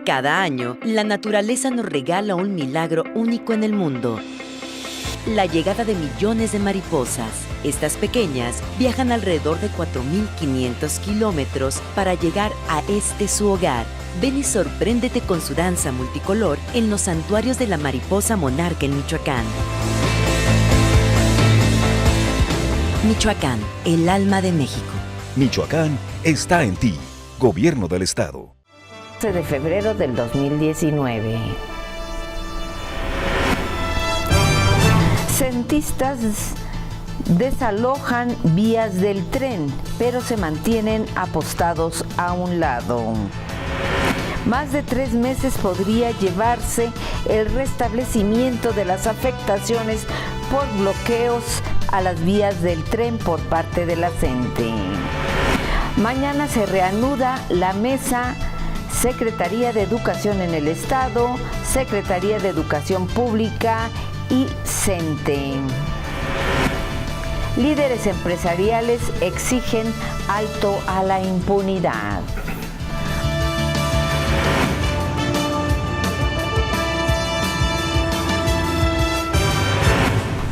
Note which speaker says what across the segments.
Speaker 1: Cada año, la naturaleza nos regala un milagro único en el mundo. La llegada de millones de mariposas. Estas pequeñas viajan alrededor de 4.500 kilómetros para llegar a su hogar. Ven y sorpréndete con su danza multicolor en los santuarios de la mariposa monarca en Michoacán. Michoacán, el alma de México.
Speaker 2: Michoacán está en ti. Gobierno del Estado.
Speaker 3: 12 de febrero del 2019. Cientistas desalojan vías del tren, pero se mantienen apostados a un lado. Más de 3 meses podría llevarse el restablecimiento de las afectaciones por bloqueos a las vías del tren por parte de la CENTE. Mañana se reanuda la mesa Secretaría de Educación en el Estado, Secretaría de Educación Pública y CENTE. Líderes empresariales exigen alto a la impunidad.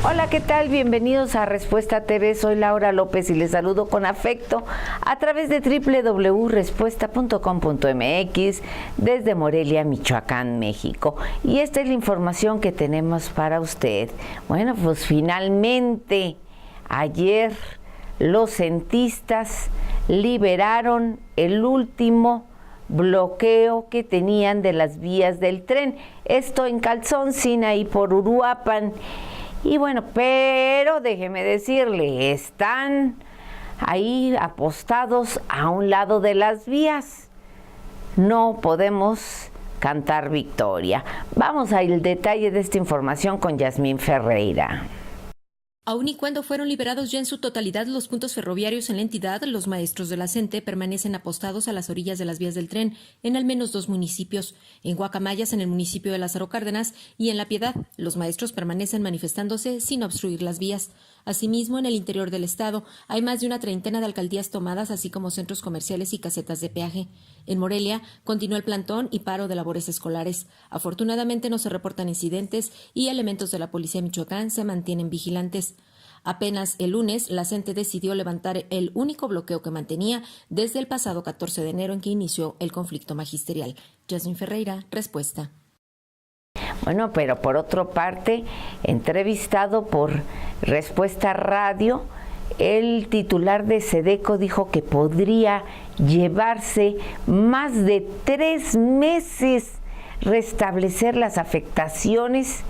Speaker 3: Hola, ¿qué tal? Bienvenidos a Respuesta TV. Soy Laura López y les saludo con afecto a través de www.respuesta.com.mx desde Morelia, Michoacán, México. Y esta es la información que tenemos para usted. Bueno, pues finalmente ayer los cientistas liberaron el último bloqueo que tenían de las vías del tren. Esto en Calzón, Sinaí por Uruapan. Y bueno, pero déjeme decirle, están ahí apostados a un lado de las vías. No podemos cantar victoria. Vamos al detalle de esta información con Yasmín Ferreira.
Speaker 4: Aun y cuando fueron liberados ya en su totalidad los puntos ferroviarios en la entidad, los maestros de la CENTE permanecen apostados a las orillas de las vías del tren en al menos 2 municipios. En Guacamayas, en el municipio de Lázaro Cárdenas, y en La Piedad, los maestros permanecen manifestándose sin obstruir las vías. Asimismo, en el interior del estado hay más de una treintena de alcaldías tomadas, así como centros comerciales y casetas de peaje. En Morelia continúa el plantón y paro de labores escolares. Afortunadamente no se reportan incidentes y elementos de la Policía de Michoacán se mantienen vigilantes. Apenas el lunes, la CENTE decidió levantar el único bloqueo que mantenía desde el pasado 14 de enero en que inició el conflicto magisterial. Yasmín Ferreira, Respuesta.
Speaker 3: Bueno, pero por otra parte, entrevistado por Respuesta Radio, el titular de SEDECO dijo que podría llevarse más de 3 meses restablecer las afectaciones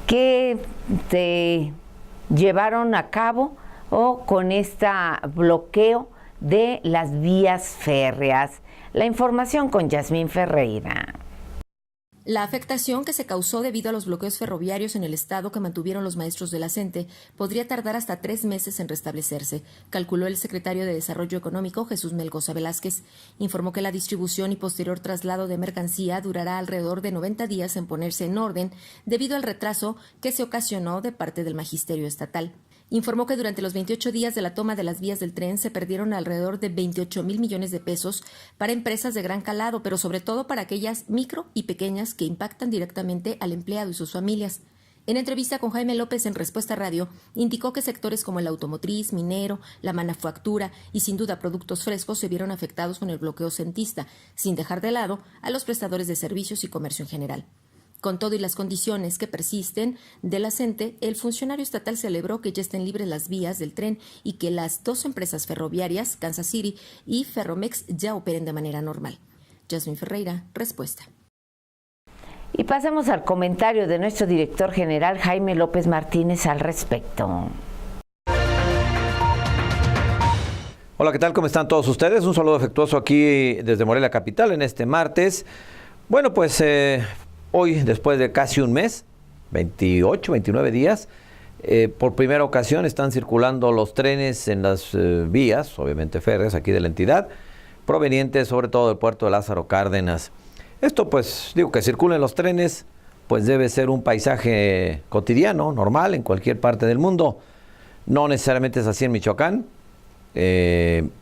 Speaker 3: que se llevaron a cabo o con este bloqueo de las vías férreas. La información con Yasmín Ferreira.
Speaker 4: La afectación que se causó debido a los bloqueos ferroviarios en el estado que mantuvieron los maestros de la CENTE podría tardar hasta 3 meses en restablecerse, calculó el secretario de Desarrollo Económico, Jesús Melgoza Velázquez. Informó que la distribución y posterior traslado de mercancía durará alrededor de 90 días en ponerse en orden debido al retraso que se ocasionó de parte del magisterio estatal. Informó que durante los 28 días de la toma de las vías del tren se perdieron alrededor de 28,000 millones de pesos para empresas de gran calado, pero sobre todo para aquellas micro y pequeñas que impactan directamente al empleado y sus familias. En entrevista con Jaime López en Respuesta Radio, indicó que sectores como el automotriz, minero, la manufactura y sin duda productos frescos se vieron afectados con el bloqueo centista, sin dejar de lado a los prestadores de servicios y comercio en general. Con todo y las condiciones que persisten de la CENTE, el funcionario estatal celebró que ya estén libres las vías del tren y que las 2 empresas ferroviarias, Kansas City y Ferromex, ya operen de manera normal. Yasmín Ferreira, Respuesta.
Speaker 3: Y pasemos al comentario de nuestro director general, Jaime López Martínez, al respecto.
Speaker 5: Hola, ¿qué tal? ¿Cómo están todos ustedes? Un saludo afectuoso aquí desde Morelia Capital en este martes. Bueno, pues hoy, después de casi un mes, 28, 29 días, por primera ocasión están circulando los trenes en las vías, obviamente férreas, aquí de la entidad, provenientes sobre todo del puerto de Lázaro Cárdenas. Esto, pues, digo, que circulen los trenes, pues debe ser un paisaje cotidiano, normal, en cualquier parte del mundo. No necesariamente es así en Michoacán,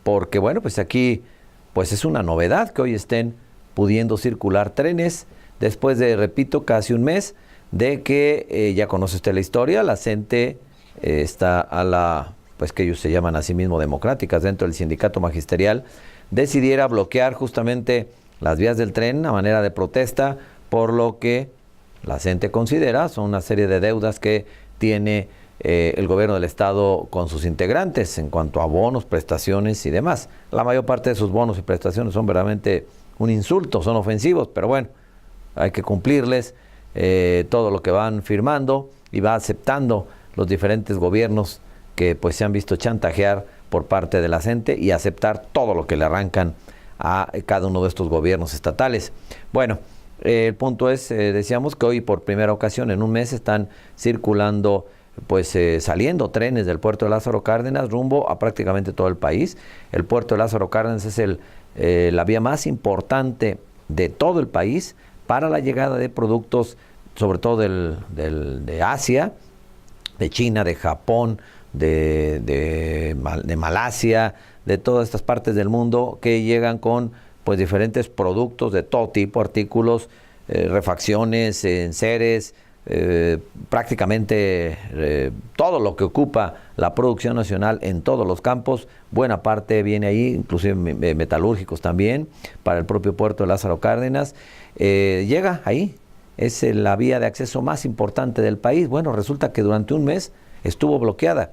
Speaker 5: porque, bueno, pues aquí, pues es una novedad que hoy estén pudiendo circular trenes después de, repito, casi un mes de que ya conoce usted la historia. La CENTE está a la, pues que ellos se llaman a sí mismos democráticas dentro del sindicato magisterial, decidiera bloquear justamente las vías del tren a manera de protesta por lo que la CENTE considera son una serie de deudas que tiene el gobierno del estado con sus integrantes en cuanto a bonos, prestaciones y demás. La mayor parte de sus bonos y prestaciones son verdaderamente un insulto, son ofensivos, pero bueno, hay que cumplirles todo lo que van firmando y va aceptando los diferentes gobiernos que pues se han visto chantajear por parte de la CENTE y aceptar todo lo que le arrancan a cada uno de estos gobiernos estatales. Bueno, el punto es, decíamos que hoy por primera ocasión en un mes están circulando, pues saliendo trenes del puerto de Lázaro Cárdenas rumbo a prácticamente todo el país. El puerto de Lázaro Cárdenas es la vía más importante de todo el país para la llegada de productos, sobre todo de Asia, de China, de Japón, de Malasia, de todas estas partes del mundo que llegan con pues diferentes productos de todo tipo, artículos, refacciones, enseres, prácticamente todo lo que ocupa la producción nacional en todos los campos. Buena parte viene ahí, inclusive metalúrgicos también, para el propio puerto de Lázaro Cárdenas. Llega ahí, es la vía de acceso más importante del país. Bueno, resulta que durante un mes estuvo bloqueada.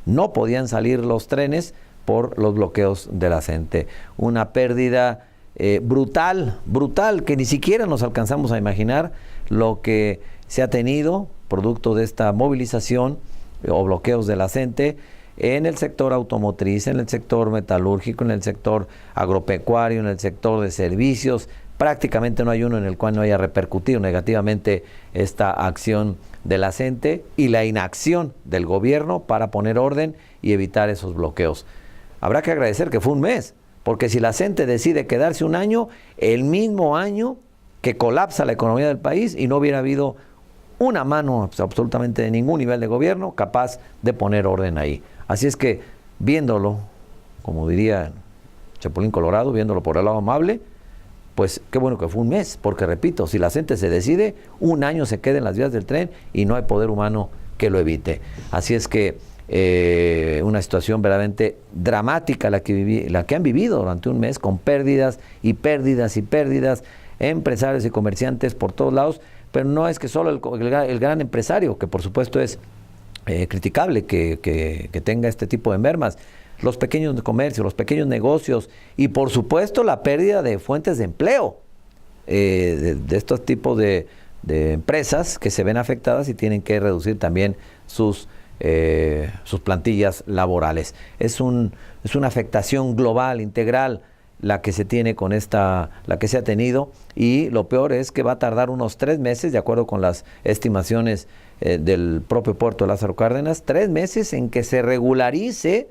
Speaker 5: No podían salir los trenes por los bloqueos de la CENTE. Una pérdida brutal, que ni siquiera nos alcanzamos a imaginar lo que se ha tenido producto de esta movilización o bloqueos de la CENTE en el sector automotriz, en el sector metalúrgico, en el sector agropecuario, en el sector de servicios. Prácticamente no hay uno en el cual no haya repercutido negativamente esta acción de la CENTE y la inacción del gobierno para poner orden y evitar esos bloqueos. Habrá que agradecer que fue un mes, porque si la CENTE decide quedarse un año, el mismo año que colapsa la economía del país y no hubiera habido una mano absolutamente de ningún nivel de gobierno capaz de poner orden ahí. Así es que viéndolo, como diría Chapulín Colorado, viéndolo por el lado amable, pues qué bueno que fue un mes, porque repito, si la CENTE se decide, un año se queda en las vías del tren y no hay poder humano que lo evite. Así es que una situación verdaderamente dramática la que han vivido durante un mes, con pérdidas y pérdidas y pérdidas, empresarios y comerciantes por todos lados, pero no es que solo el gran empresario, que por supuesto es criticable que tenga este tipo de mermas, los pequeños comercios, los pequeños negocios y por supuesto la pérdida de fuentes de empleo de estos tipos de empresas que se ven afectadas y tienen que reducir también sus plantillas laborales. Es una afectación global, integral, la que se tiene la que se ha tenido, y lo peor es que va a tardar unos 3 meses, de acuerdo con las estimaciones del propio puerto de Lázaro Cárdenas, 3 meses en que se regularice,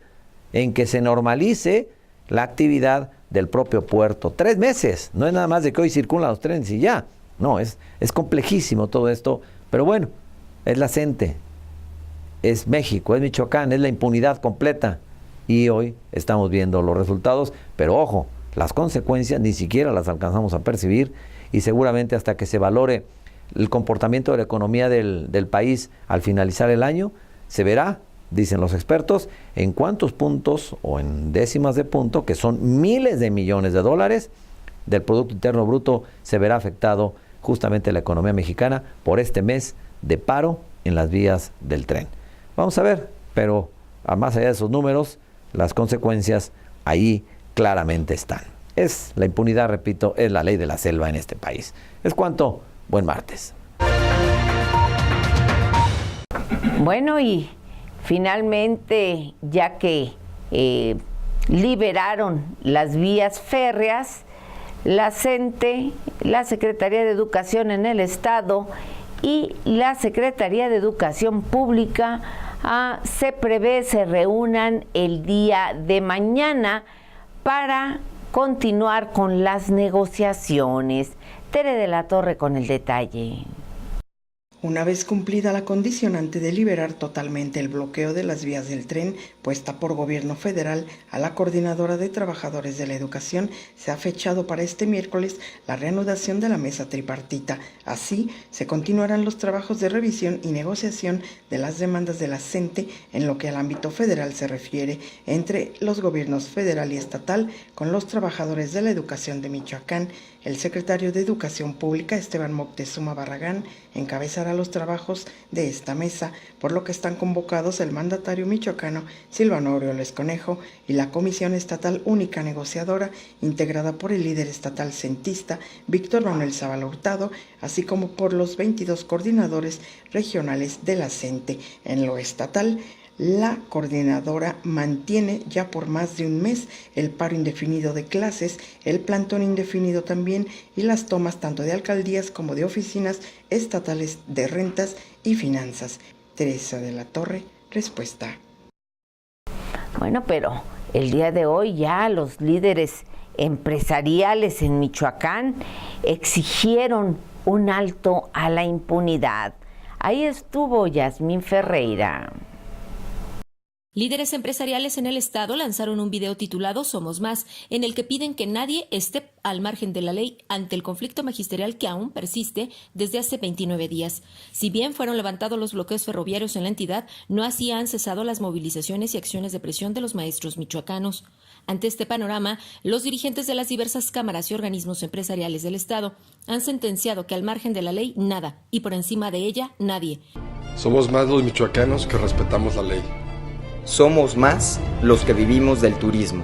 Speaker 5: en que se normalice la actividad del propio puerto. 3 meses, no es nada más de que hoy circulan los trenes y ya, no, es complejísimo todo esto, pero bueno, es la CENTE, es México, es Michoacán, es la impunidad completa, y hoy estamos viendo los resultados, pero ojo, las consecuencias ni siquiera las alcanzamos a percibir, y seguramente hasta que se valore el comportamiento de la economía del país al finalizar el año, se verá, dicen los expertos, en cuántos puntos o en décimas de punto, que son miles de millones de dólares del Producto Interno Bruto, se verá afectado justamente la economía mexicana por este mes de paro en las vías del tren. Vamos a ver, pero más allá de esos números, las consecuencias ahí claramente están. Es la impunidad, repito, es la ley de la selva en este país. Es cuanto. Buen martes.
Speaker 3: Bueno, y finalmente, ya que liberaron las vías férreas, la CENTE, la Secretaría de Educación en el Estado y la Secretaría de Educación Pública se prevé se reúnan el día de mañana para continuar con las negociaciones. Tere de la Torre con el detalle.
Speaker 6: Una vez cumplida la condicionante de liberar totalmente el bloqueo de las vías del tren puesta por gobierno federal a la Coordinadora de Trabajadores de la Educación, se ha fechado para este miércoles la reanudación de la mesa tripartita. Así, se continuarán los trabajos de revisión y negociación de las demandas de la CENTE en lo que al ámbito federal se refiere, entre los gobiernos federal y estatal, con los trabajadores de la educación de Michoacán. El secretario de Educación Pública, Esteban Moctezuma Barragán, encabezará los trabajos de esta mesa, por lo que están convocados el mandatario michoacano Silvano Aureoles Conejo y la Comisión Estatal Única Negociadora, integrada por el líder estatal centista Víctor Manuel Zavala Hurtado, así como por los 22 coordinadores regionales de la CENTE. En lo estatal, la coordinadora mantiene ya por más de un mes el paro indefinido de clases, el plantón indefinido también y las tomas tanto de alcaldías como de oficinas estatales de rentas y finanzas. Teresa de la Torre, respuesta.
Speaker 3: Bueno, pero el día de hoy ya los líderes empresariales en Michoacán exigieron un alto a la impunidad. Ahí estuvo Yasmín Ferreira.
Speaker 4: Líderes empresariales en el estado lanzaron un video titulado Somos Más, en el que piden que nadie esté al margen de la ley ante el conflicto magisterial que aún persiste desde hace 29 días. Si bien fueron levantados los bloqueos ferroviarios en la entidad, no así han cesado las movilizaciones y acciones de presión de los maestros michoacanos. Ante este panorama, los dirigentes de las diversas cámaras y organismos empresariales del estado han sentenciado que al margen de la ley nada y por encima de ella nadie.
Speaker 7: Somos más los michoacanos que respetamos la ley.
Speaker 8: Somos más los que vivimos del turismo.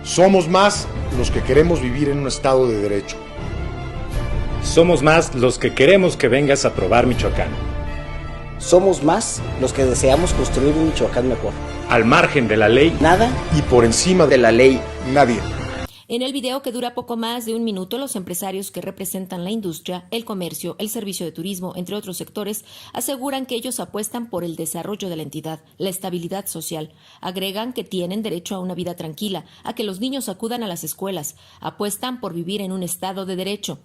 Speaker 9: Somos más los que queremos vivir en un estado de derecho.
Speaker 10: Somos más los que queremos que vengas a probar Michoacán.
Speaker 11: Somos más los que deseamos construir un Michoacán mejor.
Speaker 10: Al margen de la ley,
Speaker 11: nada.
Speaker 9: Y por encima de la ley, nadie.
Speaker 4: En el video, que dura poco más de un minuto, los empresarios que representan la industria, el comercio, el servicio de turismo, entre otros sectores, aseguran que ellos apuestan por el desarrollo de la entidad, la estabilidad social. Agregan que tienen derecho a una vida tranquila, a que los niños acudan a las escuelas, apuestan por vivir en un estado de derecho.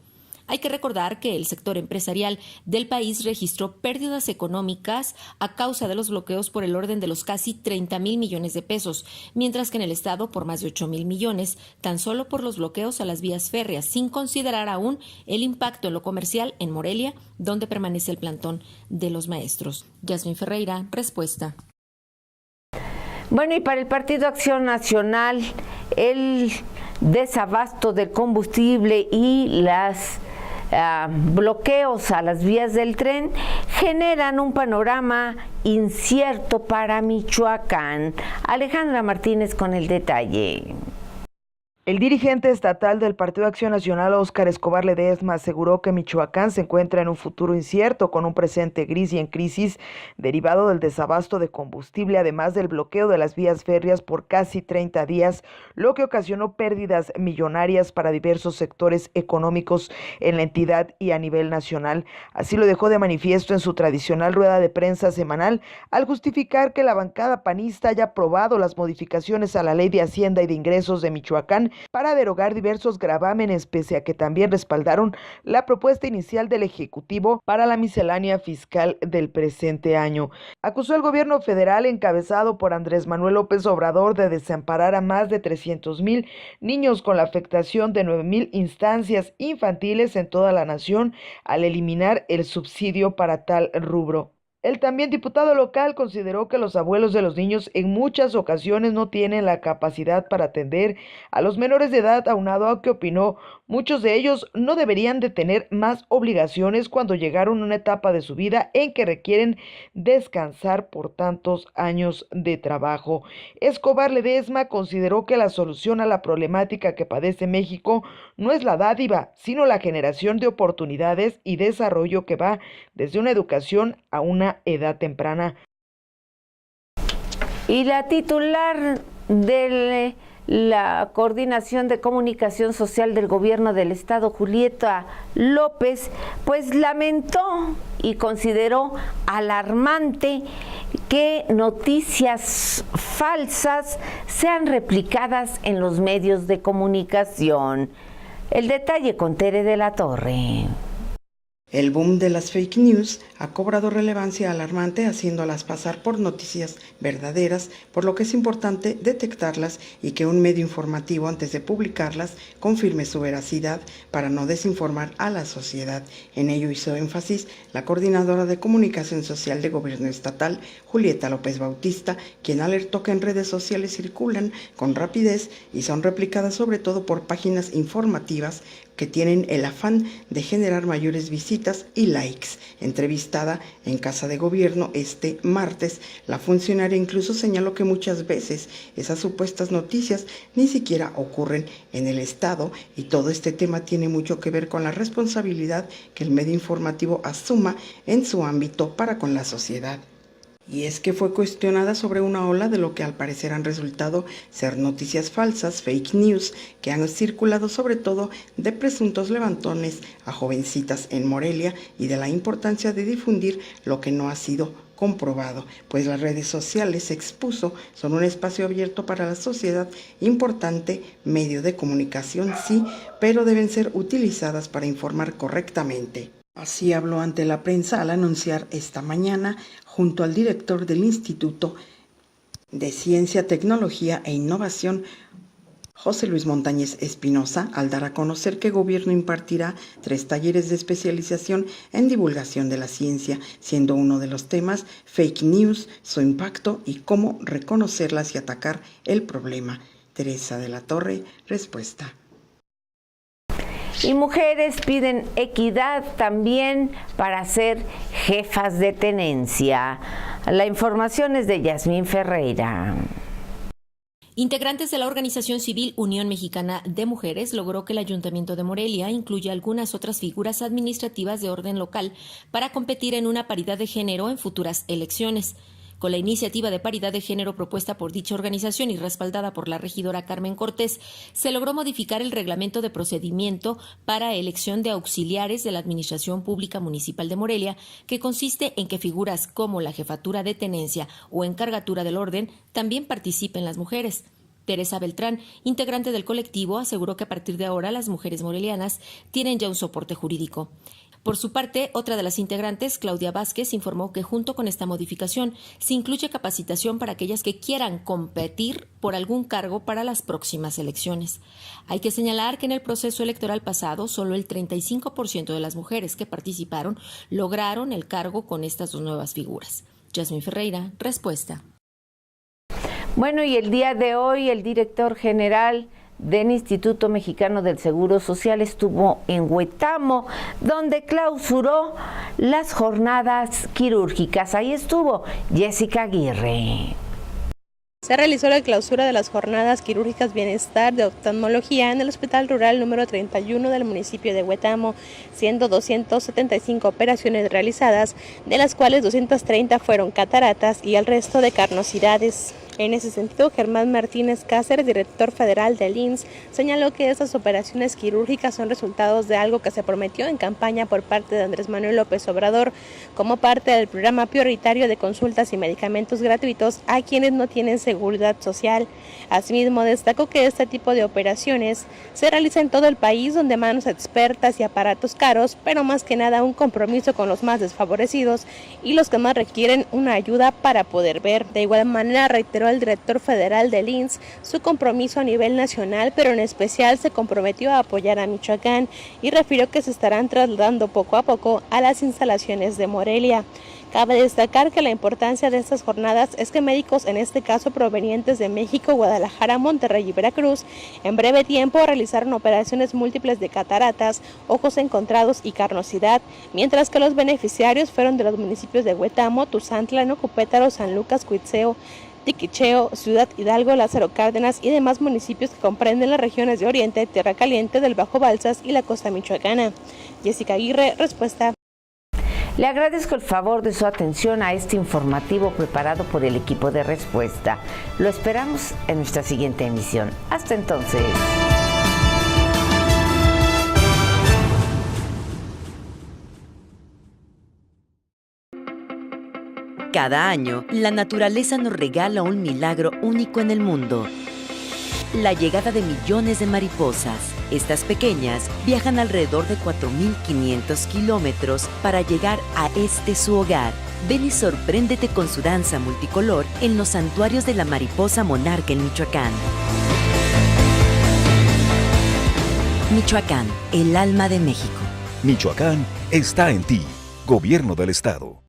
Speaker 4: Hay que recordar que el sector empresarial del país registró pérdidas económicas a causa de los bloqueos por el orden de los casi 30,000 millones de pesos, mientras que en el estado por más de 8,000 millones, tan solo por los bloqueos a las vías férreas, sin considerar aún el impacto en lo comercial en Morelia, donde permanece el plantón de los maestros. Yasmín Ferreira, respuesta.
Speaker 3: Bueno, y para el Partido Acción Nacional, el desabasto del combustible y las bloqueos a las vías del tren generan un panorama incierto para Michoacán. Alejandra Martínez con el detalle.
Speaker 12: El dirigente estatal del Partido Acción Nacional, Óscar Escobar Ledesma, aseguró que Michoacán se encuentra en un futuro incierto, con un presente gris y en crisis, derivado del desabasto de combustible, además del bloqueo de las vías férreas por casi 30 días, lo que ocasionó pérdidas millonarias para diversos sectores económicos en la entidad y a nivel nacional. Así lo dejó de manifiesto en su tradicional rueda de prensa semanal, al justificar que la bancada panista haya aprobado las modificaciones a la Ley de Hacienda y de Ingresos de Michoacán para derogar diversos gravámenes, pese a que también respaldaron la propuesta inicial del Ejecutivo para la miscelánea fiscal del presente año. Acusó al gobierno federal, encabezado por Andrés Manuel López Obrador, de desamparar a más de 300,000 niños con la afectación de 9,000 instancias infantiles en toda la nación, al eliminar el subsidio para tal rubro. El también diputado local consideró que los abuelos de los niños en muchas ocasiones no tienen la capacidad para atender a los menores de edad, aunado a que opinó muchos de ellos no deberían de tener más obligaciones cuando llegaron a una etapa de su vida en que requieren descansar por tantos años de trabajo. Escobar Ledesma consideró que la solución a la problemática que padece México no es la dádiva, sino la generación de oportunidades y desarrollo que va desde una educación a una edad temprana.
Speaker 3: Y la titular de la Coordinación de Comunicación Social del Gobierno del Estado, Julieta López, pues lamentó y consideró alarmante que noticias falsas sean replicadas en los medios de comunicación. El detalle con Tere de la Torre.
Speaker 6: El boom de las fake news ha cobrado relevancia alarmante, haciéndolas pasar por noticias verdaderas, por lo que es importante detectarlas y que un medio informativo, antes de publicarlas, confirme su veracidad para no desinformar a la sociedad. En ello hizo énfasis la coordinadora de comunicación social de Gobierno Estatal, Julieta López Bautista, quien alertó que en redes sociales circulan con rapidez y son replicadas sobre todo por páginas informativas que tienen el afán de generar mayores visitas y likes. Entrevistada en Casa de Gobierno este martes, la funcionaria incluso señaló que muchas veces esas supuestas noticias ni siquiera ocurren en el Estado, y todo este tema tiene mucho que ver con la responsabilidad que el medio informativo asuma en su ámbito para con la sociedad. Y es que fue cuestionada sobre una ola de lo que al parecer han resultado ser noticias falsas, fake news, que han circulado sobre todo de presuntos levantones a jovencitas en Morelia, y de la importancia de difundir lo que no ha sido comprobado, pues las redes sociales, expuso, son un espacio abierto para la sociedad, importante medio de comunicación, sí, pero deben ser utilizadas para informar correctamente. Así habló ante la prensa al anunciar esta mañana, junto al director del Instituto de Ciencia, Tecnología e Innovación, José Luis Montañez Espinosa, al dar a conocer que el gobierno impartirá 3 talleres de especialización en divulgación de la ciencia, siendo uno de los temas fake news, su impacto y cómo reconocerlas y atacar el problema. Teresa de la Torre, respuesta.
Speaker 3: Y mujeres piden equidad también para ser jefas de tenencia. La información es de Yasmín Ferreira.
Speaker 4: Integrantes de la organización civil Unión Mexicana de Mujeres logró que el Ayuntamiento de Morelia incluya algunas otras figuras administrativas de orden local para competir en una paridad de género en futuras elecciones. Con la iniciativa de paridad de género propuesta por dicha organización y respaldada por la regidora Carmen Cortés, se logró modificar el reglamento de procedimiento para elección de auxiliares de la Administración Pública Municipal de Morelia, que consiste en que figuras como la jefatura de tenencia o encargatura del orden también participen las mujeres. Teresa Beltrán, integrante del colectivo, aseguró que a partir de ahora las mujeres morelianas tienen ya un soporte jurídico. Por su parte, otra de las integrantes, Claudia Vázquez, informó que junto con esta modificación se incluye capacitación para aquellas que quieran competir por algún cargo para las próximas elecciones. Hay que señalar que en el proceso electoral pasado, solo el 35% de las mujeres que participaron lograron el cargo con estas 2 nuevas figuras. Yasmín Ferreira, respuesta.
Speaker 3: Bueno, y el día de hoy el director general del Instituto Mexicano del Seguro Social estuvo en Huetamo, donde clausuró las jornadas quirúrgicas. Ahí estuvo Jessica Aguirre.
Speaker 13: Se realizó la clausura de las jornadas quirúrgicas Bienestar de Oftalmología en el Hospital Rural número 31 del municipio de Huetamo, siendo 275 operaciones realizadas, de las cuales 230 fueron cataratas y el resto de carnosidades. En ese sentido, Germán Martínez Cáceres, director federal del IMSS, señaló que estas operaciones quirúrgicas son resultados de algo que se prometió en campaña por parte de Andrés Manuel López Obrador, como parte del programa prioritario de consultas y medicamentos gratuitos a quienes no tienen seguridad social. Asimismo, destacó que este tipo de operaciones se realiza en todo el país, donde manos expertas y aparatos caros, pero más que nada un compromiso con los más desfavorecidos y los que más requieren una ayuda para poder ver. De igual manera, reiteró el director federal del IMSS su compromiso a nivel nacional, pero en especial se comprometió a apoyar a Michoacán y refirió que se estarán trasladando poco a poco a las instalaciones de Morelia. Cabe destacar que la importancia de estas jornadas es que médicos, en este caso provenientes de México, Guadalajara, Monterrey y Veracruz, en breve tiempo realizaron operaciones múltiples de cataratas, ojos encontrados y carnosidad, mientras que los beneficiarios fueron de los municipios de Huetamo, Tuzantla, Nocupétaro, San Lucas, Cuitzeo, Tiquicheo, Ciudad Hidalgo, Lázaro Cárdenas y demás municipios que comprenden las regiones de Oriente, Tierra Caliente, del Bajo Balsas y la costa michoacana. Jessica Aguirre, respuesta.
Speaker 3: Le agradezco el favor de su atención a este informativo preparado por el equipo de Respuesta. Lo esperamos en nuestra siguiente emisión. Hasta entonces.
Speaker 1: Cada año, la naturaleza nos regala un milagro único en el mundo: la llegada de millones de mariposas. Estas pequeñas viajan alrededor de 4.500 kilómetros para llegar a su hogar. Ven y sorpréndete con su danza multicolor en los santuarios de la mariposa monarca en Michoacán. Michoacán, el alma de México.
Speaker 2: Michoacán está en ti. Gobierno del Estado.